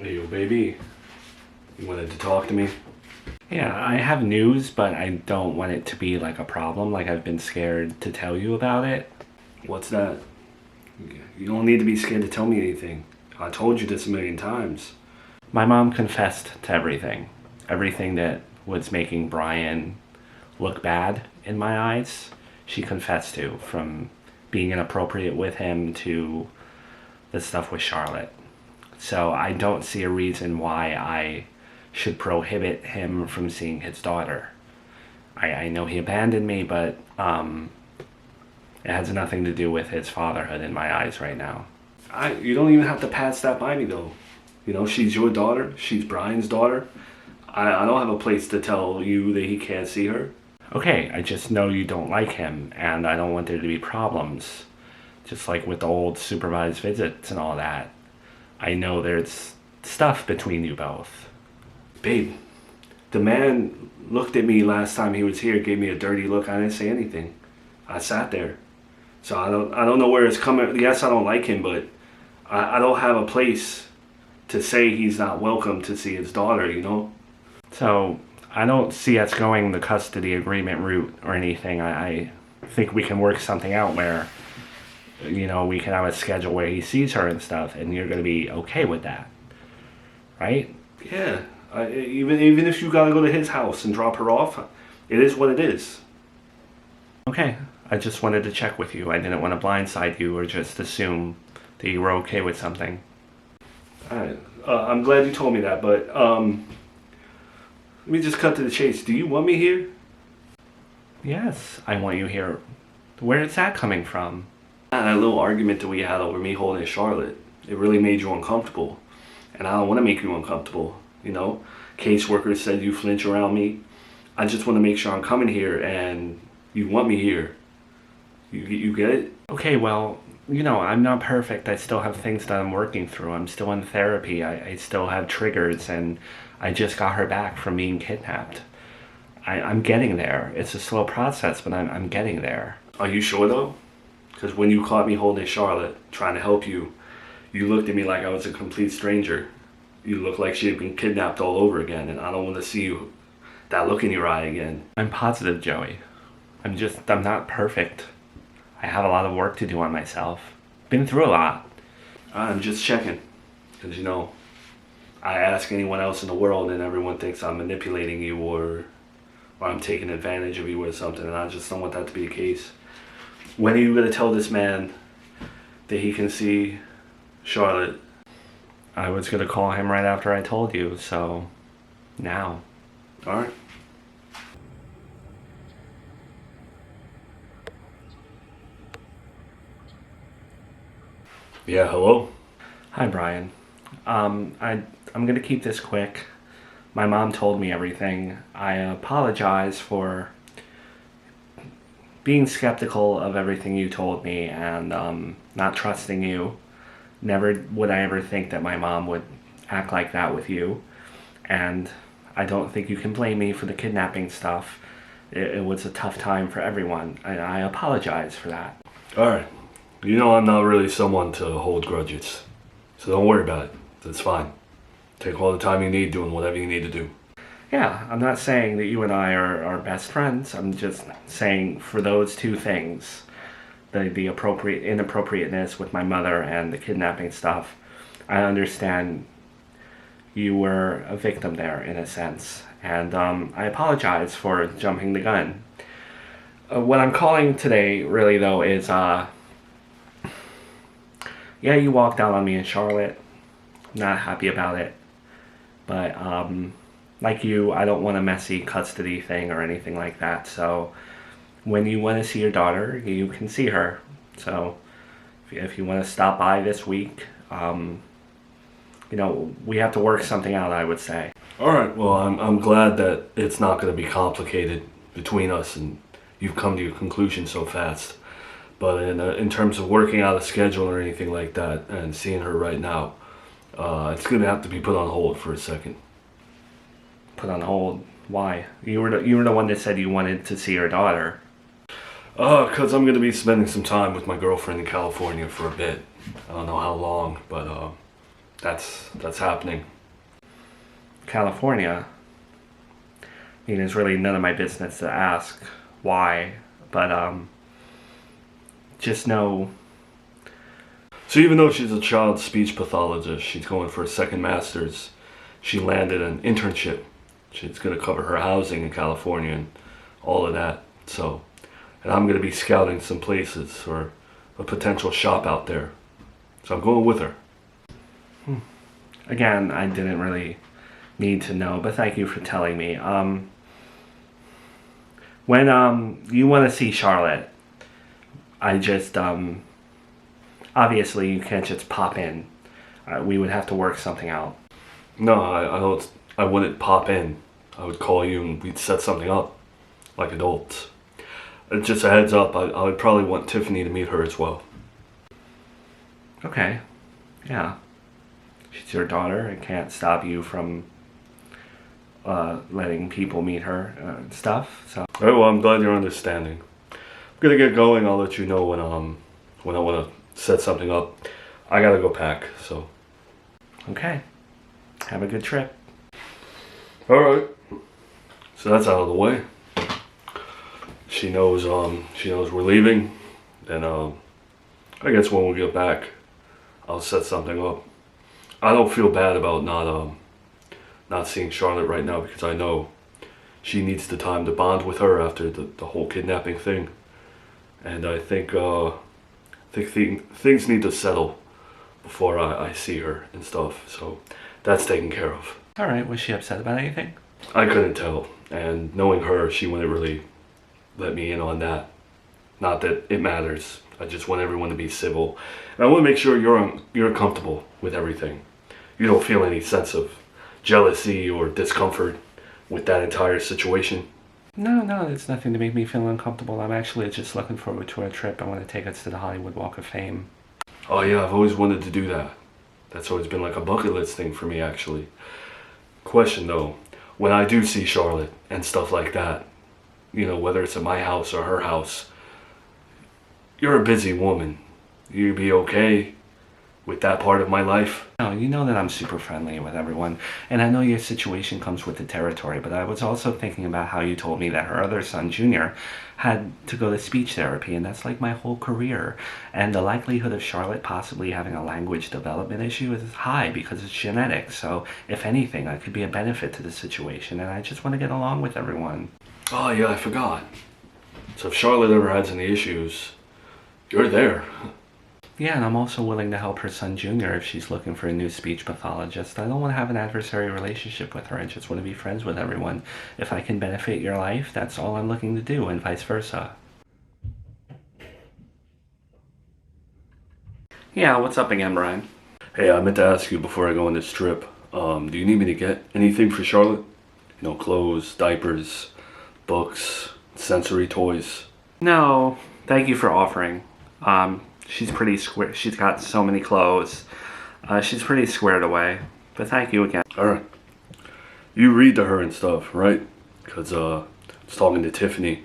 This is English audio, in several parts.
Hey, yo, baby. You wanted to talk to me? Yeah, I have news, but I don't want it to be like a problem. Like, I've been scared to tell you about it. What's that? You don't need to be scared to tell me anything. I told you this a million times. My mom confessed to everything. Everything that was making Brian look bad in my eyes, she confessed to, from being inappropriate with him to the stuff with Charlotte. So I don't see a reason why I should prohibit him from seeing his daughter. I know he abandoned me, but it has nothing to do with his fatherhood in my eyes right now. You don't even have to pass that by me, though. You know, she's your daughter. She's Brian's daughter. I don't have a place to tell you that he can't see her. Okay, I just know you don't like him, and I don't want there to be problems. Just like with the old supervised visits and all that. I know there's stuff between you both. Babe, the man looked at me last time he was here, gave me a dirty look. I didn't say anything. I sat there. So I don't know where it's coming. Yes, I don't like him, but I don't have a place to say he's not welcome to see his daughter, you know? So I don't see us going the custody agreement route or anything. I think we can work something out where, you know, we can have a schedule where he sees her and stuff, and you're going to be okay with that, right? Yeah. Even if you gotta go to his house and drop her off, it is what it is. Okay. I just wanted to check with you. I didn't want to blindside you or just assume that you were okay with something. Alright. I'm glad you told me that, but let me just cut to the chase. Do you want me here? Yes, I want you here. Where is that coming from? That little argument that we had over me holding Charlotte, it really made you uncomfortable. And I don't want to make you uncomfortable, you know? Caseworkers said you flinch around me. I just want to make sure I'm coming here and you want me here. You get it? Okay, well, you know, I'm not perfect. I still have things that I'm working through. I'm still in therapy. I still have triggers, and I just got her back from being kidnapped. I'm getting there. It's a slow process, but I'm getting there. Are you sure though? Because when you caught me holding Charlotte, trying to help you, you looked at me like I was a complete stranger. You looked like she had been kidnapped all over again, and I don't want to see that look in your eye again. I'm positive, Joey. I'm not perfect. I have a lot of work to do on myself. Been through a lot. I'm just checking. Because, you know, I ask anyone else in the world and everyone thinks I'm manipulating you or I'm taking advantage of you or something, and I just don't want that to be the case. When are you going to tell this man that he can see Charlotte? I was going to call him right after I told you, so now. Alright. Yeah, hello? Hi, Brian. I'm going to keep this quick. My mom told me everything. I apologize for being skeptical of everything you told me and not trusting you. Never would I ever think that my mom would act like that with you. And I don't think you can blame me for the kidnapping stuff. It was a tough time for everyone, and I apologize for that. Alright. You know I'm not really someone to hold grudges. So don't worry about it. That's fine. Take all the time you need doing whatever you need to do. Yeah, I'm not saying that you and I are best friends. I'm just saying for those two things, the inappropriateness with my mother and the kidnapping stuff, I understand you were a victim there in a sense. And I apologize for jumping the gun. What I'm calling today really though is, yeah, you walked out on me in Charlotte. Not happy about it. But, like you, I don't want a messy custody thing or anything like that. So, when you want to see your daughter, you can see her. So, if you want to stop by this week, you know, we have to work something out, I would say. Alright, well, I'm glad that it's not going to be complicated between us and you've come to your conclusion so fast. But in terms of working out a schedule or anything like that and seeing her right now, it's going to have to be put on hold for a second. Put on hold? Why? You were the one that said you wanted to see your daughter. Because I'm going to be spending some time with my girlfriend in California for a bit. I don't know how long, but that's happening. California. I mean, it's really none of my business to ask why, but just know. So even though she's a child speech pathologist, she's going for a second master's. She landed an internship. She's going to cover her housing in California and all of that. So, and I'm going to be scouting some places for a potential shop out there. So I'm going with her. Again, I didn't really need to know, but thank you for telling me. When you want to see Charlotte, I just obviously you can't just pop in. We would have to work something out. No, I wouldn't pop in. I would call you and we'd set something up, like adults. Just a heads up, I would probably want Tiffany to meet her as well. Okay, yeah. She's your daughter. It can't stop you from letting people meet her and stuff. So. All right, well, I'm glad you're understanding. I'm gonna get going. I'll let you know when I want to set something up. I gotta go pack, so. Okay. Have a good trip. All right. So that's out of the way. She knows we're leaving. Then I guess when we get back, I'll set something up. I don't feel bad about not seeing Charlotte right now because I know she needs the time to bond with her after the whole kidnapping thing. And I think things need to settle before I see her and stuff. So that's taken care of. All right. Was she upset about anything? I couldn't tell. And knowing her, she wouldn't really let me in on that. Not that it matters. I just want everyone to be civil. And I want to make sure you're comfortable with everything. You don't feel any sense of jealousy or discomfort with that entire situation. No, it's nothing to make me feel uncomfortable. I'm actually just looking forward to a trip. I want to take us to the Hollywood Walk of Fame. Oh yeah, I've always wanted to do that. That's always been like a bucket list thing for me, actually. Question though, when I do see Charlotte and stuff like that, you know, whether it's at my house or her house, you're a busy woman. You be okay with that part of my life? No, you know that I'm super friendly with everyone, and I know your situation comes with the territory, but I was also thinking about how you told me that her other son, Junior, had to go to speech therapy, and that's like my whole career. And the likelihood of Charlotte possibly having a language development issue is high because it's genetic, so if anything, I could be a benefit to the situation, and I just want to get along with everyone. Oh yeah, I forgot. So if Charlotte ever has any issues, you're there. Yeah, and I'm also willing to help her son Junior if she's looking for a new speech pathologist. I don't want to have an adversary relationship with her. I just want to be friends with everyone. If I can benefit your life, that's all I'm looking to do, and vice versa. Yeah, what's up again, Brian? Hey, I meant to ask you before I go on this trip. Do you need me to get anything for Charlotte? You know, clothes, diapers, books, sensory toys? No, thank you for offering. She's pretty square. She's got so many clothes. She's pretty squared away. But thank you again. Alright. You read to her and stuff, right? Because I was talking to Tiffany.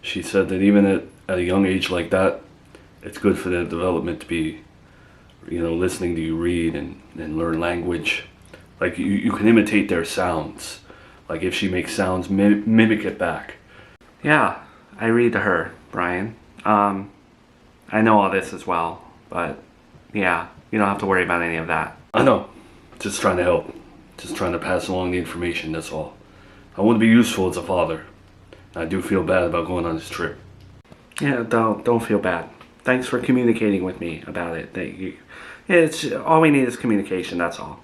She said that even at a young age like that, it's good for their development to be, you know, listening to you read and learn language. Like, you can imitate their sounds. Like, if she makes sounds, mimic it back. Yeah, I read to her, Brian. I know all this as well, but yeah, you don't have to worry about any of that. I know. Just trying to help. Just trying to pass along the information, that's all. I want to be useful as a father. I do feel bad about going on this trip. Yeah, don't feel bad. Thanks for communicating with me about it. It's all we need is communication, that's all.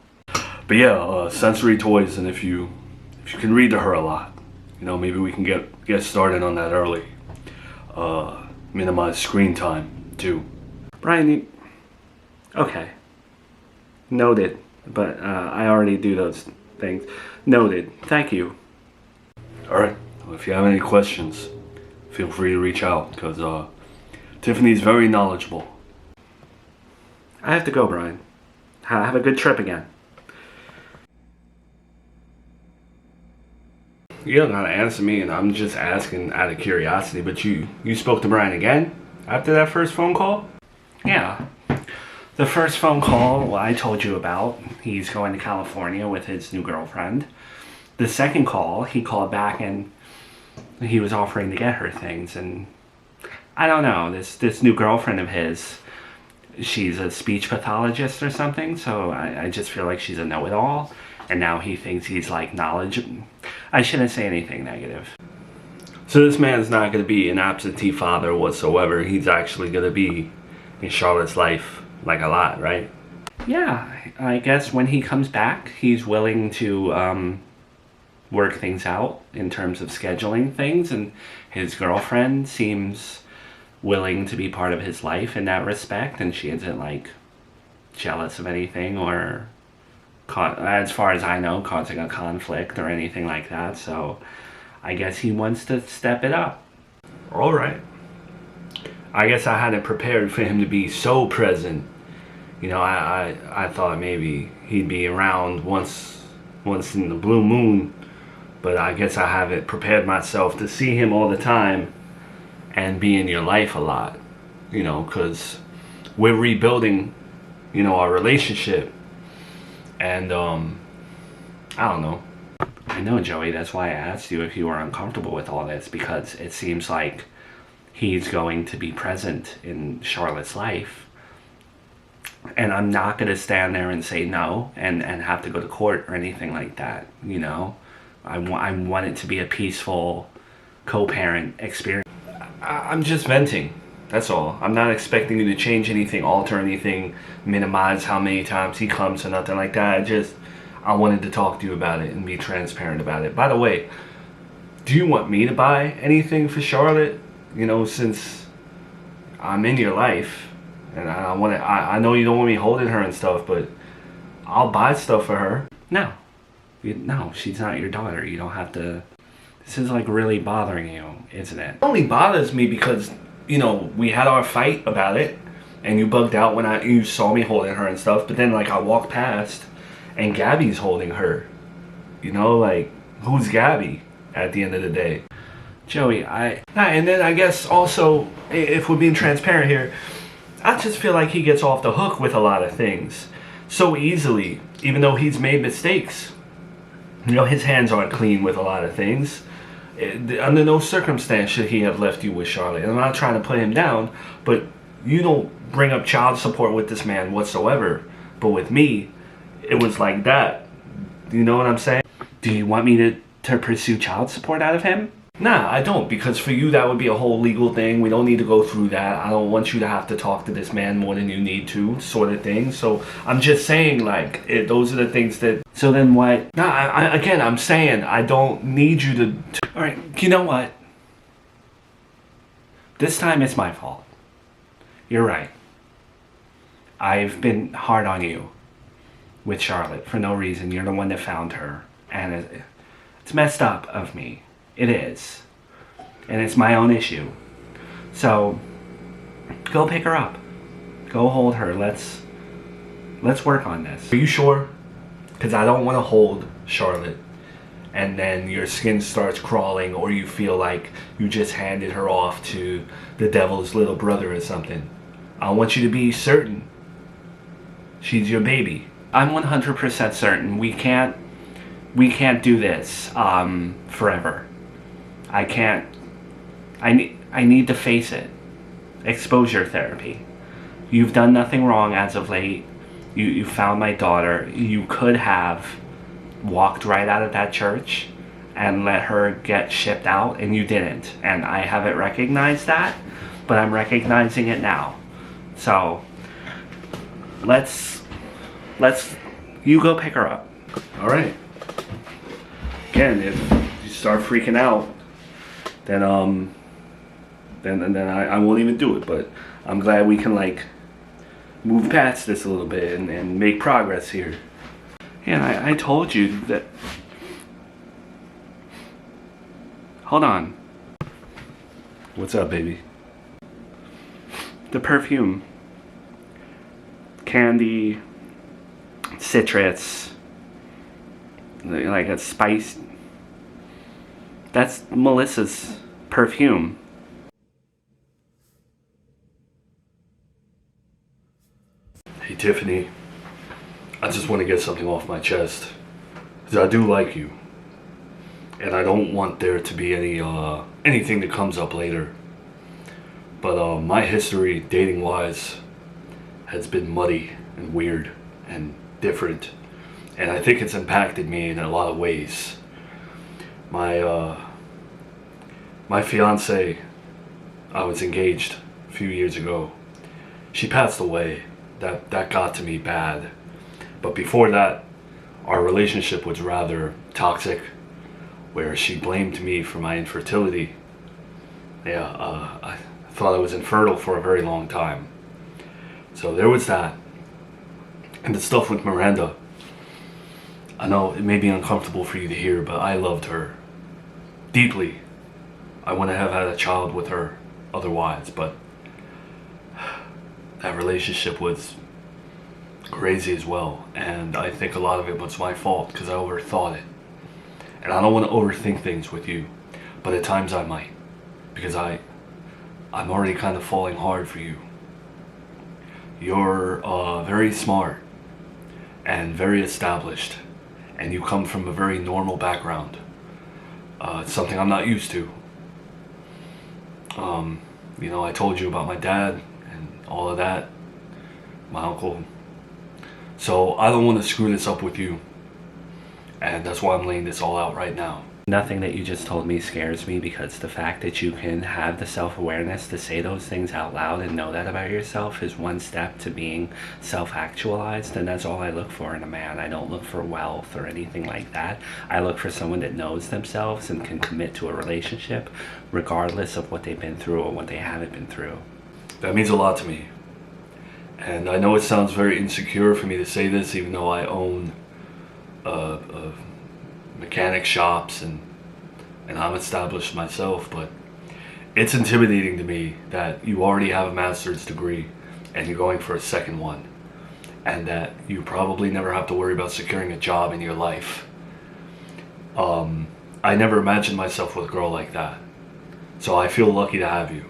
But yeah, sensory toys, and if you can read to her a lot, you know, maybe we can get started on that early. Minimize screen time too. Brian, okay. Noted. But I already do those things. Noted. Thank you. Alright. Well, if you have any questions, feel free to reach out, because Tiffany's very knowledgeable. I have to go, Brian. Have a good trip again. You don't gotta answer me, and I'm just asking out of curiosity, but you spoke to Brian again? After that first phone call? Yeah. The first phone call I told you about, he's going to California with his new girlfriend. The second call, he called back and he was offering to get her things. And I don't know, this new girlfriend of his, she's a speech pathologist or something, so I just feel like she's a know-it-all. And now he thinks he's like knowledgeable. I shouldn't say anything negative. So this man's not going to be an absentee father whatsoever. He's actually going to be in Charlotte's life like a lot, right? Yeah, I guess when he comes back, he's willing to work things out in terms of scheduling things, and his girlfriend seems willing to be part of his life in that respect, and she isn't like jealous of anything or, as far as I know, causing a conflict or anything like that. So I guess he wants to step it up. All right. I guess I hadn't prepared for him to be so present. You know, I thought maybe he'd be around once in the blue moon, but I guess I haven't prepared myself to see him all the time and be in your life a lot, you know, because we're rebuilding, you know, our relationship, and I don't know. I know, Joey, that's why I asked you if you were uncomfortable with all this, because it seems like he's going to be present in Charlotte's life. And I'm not going to stand there and say no and have to go to court or anything like that, you know? I want it to be a peaceful co-parent experience. I'm just venting. That's all. I'm not expecting you to change anything, alter anything, minimize how many times he comes or nothing like that. I wanted to talk to you about it and be transparent about it. By the way, do you want me to buy anything for Charlotte? You know, since I'm in your life, and I know you don't want me holding her and stuff, but I'll buy stuff for her. No. No, she's not your daughter. You don't have to. This is like really bothering you, isn't it? It only bothers me because, you know, we had our fight about it, and you bugged out when you saw me holding her and stuff, but then like I walked past and Gabby's holding her. You know, like, who's Gabby at the end of the day? Joey, And then I guess also, if we're being transparent here, I just feel like he gets off the hook with a lot of things so easily, even though he's made mistakes. You know, his hands aren't clean with a lot of things. Under no circumstance should he have left you with Charlotte. And I'm not trying to put him down, but you don't bring up child support with this man whatsoever. But with me, it was like that. You know what I'm saying? do you want me to pursue child support out of him? Nah, I don't, because for you that would be a whole legal thing. We don't need to go through that. I don't want you to have to talk to this man more than you need to, sort of thing. So I'm just saying, like, those are the things that... So then what? Nah, I'm saying I don't need you to... Alright, you know what? This time it's my fault. You're right. I've been hard on you with Charlotte for no reason. You're the one that found her. And it's messed up of me. It is. And it's my own issue. So, go pick her up. Go hold her. Let's work on this. Are you sure? Because I don't want to hold Charlotte and then your skin starts crawling, or you feel like you just handed her off to the devil's little brother or something. I want you to be certain she's your baby. I'm 100% certain we can't do this forever. I need to face it. Exposure therapy. You've done nothing wrong as of late. You found my daughter. You could have walked right out of that church and let her get shipped out, and you didn't. And I haven't recognized that, but I'm recognizing it now. So let's you go pick her up. All right. Again, if you start freaking out, then I won't even do it. But I'm glad we can like move past this a little bit and make progress here. Yeah, I told you that. Hold on. What's up, baby? The perfume. Candy. Citrus. Like a spice. That's Melissa's perfume. Hey, Tiffany, I just want to get something off my chest. Because I do like you. And I don't want there to be anything that comes up later. But my history, dating-wise, has been muddy and weird and different. And I think it's impacted me in a lot of ways. My fiance, I was engaged a few years ago. She passed away. That got to me bad. But before that, our relationship was rather toxic, where she blamed me for my infertility. I thought I was infertile for a very long time. So there was that. And the stuff with Miranda, I know it may be uncomfortable for you to hear, but I loved her deeply. I wouldn't have had a child with her otherwise, but that relationship was crazy as well. And I think a lot of it was my fault because I overthought it. And I don't want to overthink things with you, but at times I might, because I'm already kind of falling hard for you. You're very smart and very established, and you come from a very normal background. It's something I'm not used to. I told you about my dad and all of that, my uncle. So I don't want to screw this up with you. And that's why I'm laying this all out right now. Nothing that you just told me scares me, because the fact that you can have the self-awareness to say those things out loud and know that about yourself is one step to being self-actualized, and that's all I look for in a man. I don't look for wealth or anything like that. I look for someone that knows themselves and can commit to a relationship regardless of what they've been through or what they haven't been through. That means a lot to me. And I know it sounds very insecure for me to say this, even though I own mechanic shops and I'm established myself, but it's intimidating to me that you already have a master's degree and you're going for a second one, and that you probably never have to worry about securing a job in your life. I never imagined myself with a girl like that, so I feel lucky to have you.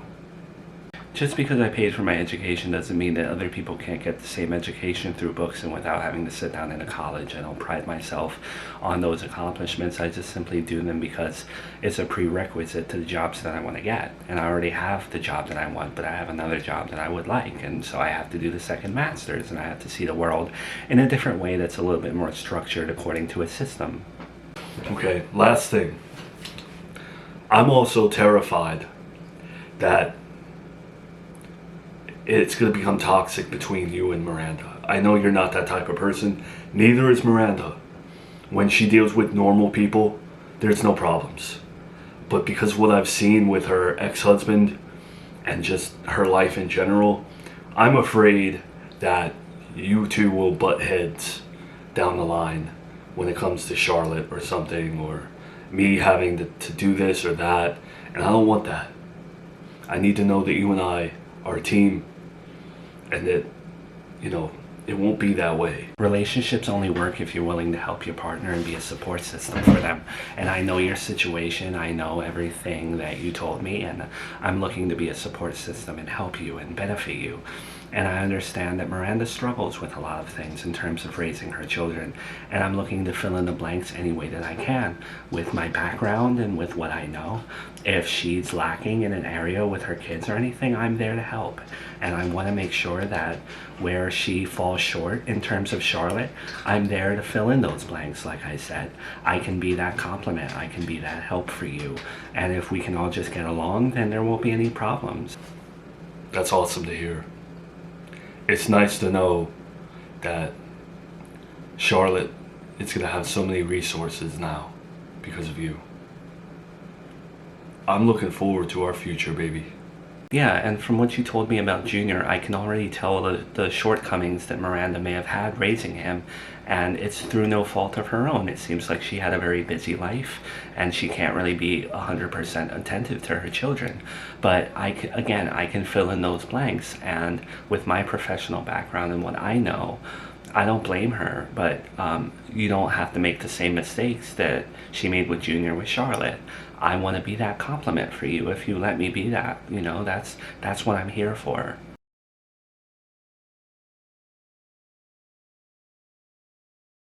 Just because I paid for my education doesn't mean that other people can't get the same education through books and without having to sit down in a college. I don't pride myself on those accomplishments. I just simply do them because it's a prerequisite to the jobs that I want to get. And I already have the job that I want, but I have another job that I would like. And so I have to do the second master's, and I have to see the world in a different way that's a little bit more structured according to a system. Okay, last thing. I'm also terrified that it's going to become toxic between you and Miranda. I know you're not that type of person. Neither is Miranda. When she deals with normal people, there's no problems. But because what I've seen with her ex-husband and just her life in general, I'm afraid that you two will butt heads down the line when it comes to Charlotte or something, or me having to do this or that. And I don't want that. I need to know that you and I are a team, and that, it won't be that way. Relationships only work if you're willing to help your partner and be a support system for them. And I know your situation, I know everything that you told me, and I'm looking to be a support system and help you and benefit you. And I understand that Miranda struggles with a lot of things in terms of raising her children, and I'm looking to fill in the blanks any way that I can with my background and with what I know. If she's lacking in an area with her kids or anything, I'm there to help. And I want to make sure that where she falls short in terms of Charlotte, I'm there to fill in those blanks. Like I said, I can be that compliment, I can be that help for you. And if we can all just get along, then there won't be any problems. That's awesome to hear. It's nice to know that Charlotte is going to have so many resources now because of you. I'm looking forward to our future, baby. Yeah, and from what you told me about Junior, I can already tell the shortcomings that Miranda may have had raising him, and it's through no fault of her own. It seems like she had a very busy life, and she can't really be 100% attentive to her children. But I can fill in those blanks, and with my professional background and what I know, I don't blame her, but you don't have to make the same mistakes that she made with Junior with Charlotte. I want to be that compliment for you if you let me be that. That's what I'm here for.